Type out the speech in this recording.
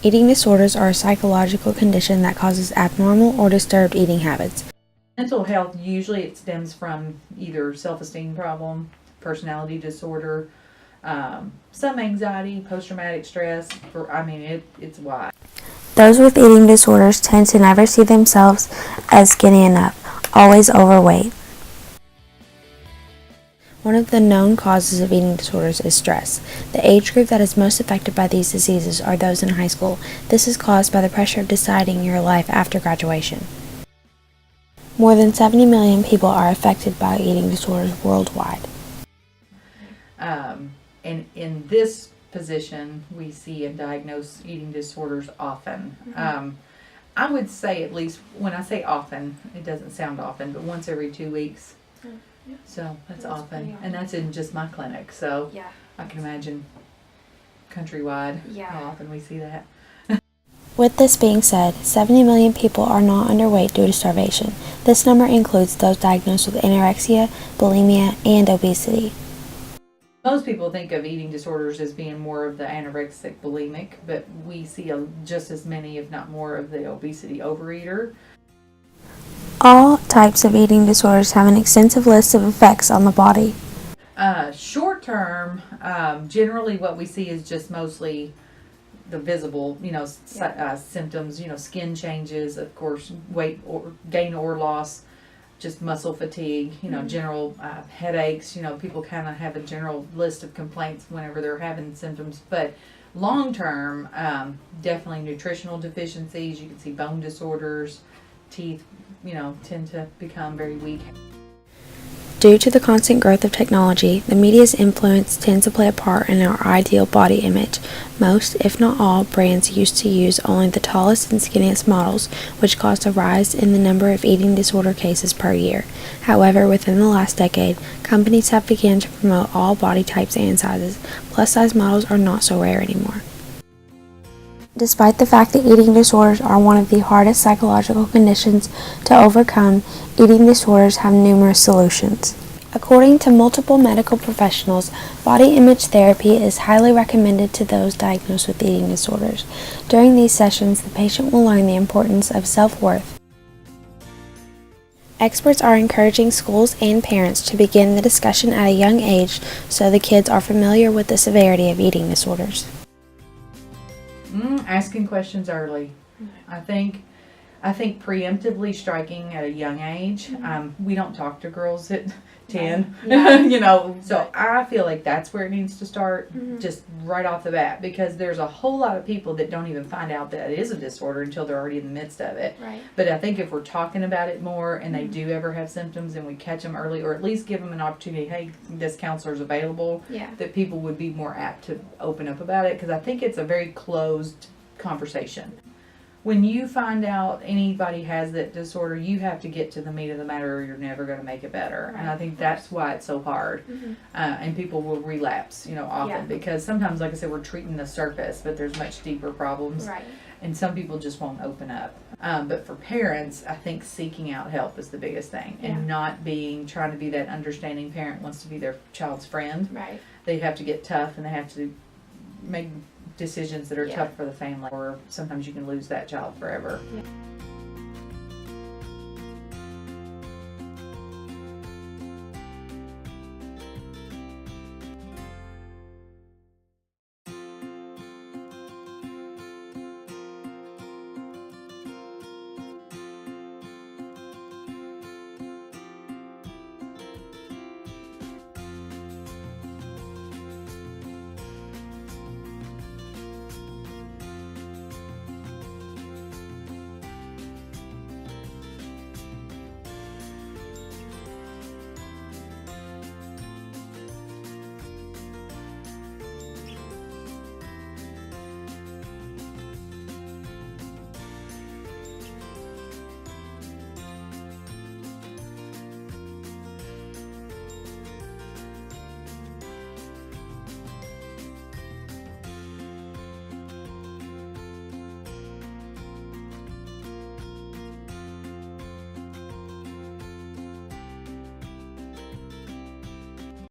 Eating disorders are a psychological condition that causes abnormal or disturbed eating habits. Mental health, usually it stems from either self-esteem problem, personality disorder, some anxiety, post-traumatic stress. It's wide. Those with eating disorders tend to never see themselves as skinny enough, always overweight. One of the known causes of eating disorders is stress. The age group that is most affected by these diseases are those in high school. This is caused by the pressure of deciding your life after graduation. More than 70 million people are affected by eating disorders worldwide. And in this position, we see and diagnose eating disorders often. I would say, at least when I say often, it doesn't sound often, but once every 2 weeks. Yeah. So that's That's often. pretty often. And that's in just my clinic. So Yeah. I can imagine countrywide Yeah. how often we see that. With this being said, 70 million people are not underweight due to starvation. This number includes those diagnosed with anorexia, bulimia, and obesity. Most people think of eating disorders as being more of the anorexic bulimic, but we see just as many, if not more, of the obesity overeater. All types of eating disorders have an extensive list of effects on the body. Short term, generally what we see is just mostly the visible, symptoms, skin changes, of course, weight or gain or loss, just muscle fatigue, general headaches. People kind of have a general list of complaints whenever they're having symptoms. But long term, definitely nutritional deficiencies. You can see bone disorders, teeth, tend to become very weak. Due to the constant growth of technology, the media's influence tends to play a part in our ideal body image. Most, if not all, brands used to use only the tallest and skinniest models, which caused a rise in the number of eating disorder cases per year. However, within the last decade, companies have begun to promote all body types and sizes. Plus-size models are not so rare anymore. Despite the fact that eating disorders are one of the hardest psychological conditions to overcome, eating disorders have numerous solutions. According to multiple medical professionals, body image therapy is highly recommended to those diagnosed with eating disorders. During these sessions, the patient will learn the importance of self-worth. Experts are encouraging schools and parents to begin the discussion at a young age so the kids are familiar with the severity of eating disorders. Asking questions early. I think preemptively striking at a young age. We don't talk to girls at 10, Yeah. so I feel like that's where it needs to start, just right off the bat, because there's a whole lot of people that don't even find out that it is a disorder until they're already in the midst of it. Right. But I think if we're talking about it more and they do ever have symptoms and we catch them early, or at least give them an opportunity, hey, this counselor's available, Yeah. that people would be more apt to open up about it, because I think it's a very closed conversation. When you find out anybody has that disorder, you have to get to the meat of the matter or you're never going to make it better. Right. And I think that's why it's so hard. And people will relapse, often, Yeah. because sometimes, like I said, we're treating the surface, but there's much deeper problems. Right. And some people just won't open up. But for parents, I think seeking out help is the biggest thing. And not trying to be that understanding parent wants to be their child's friend. Right. They have to get tough and they have to make decisions that are Yeah. tough for the family, or sometimes you can lose that child forever. Yeah.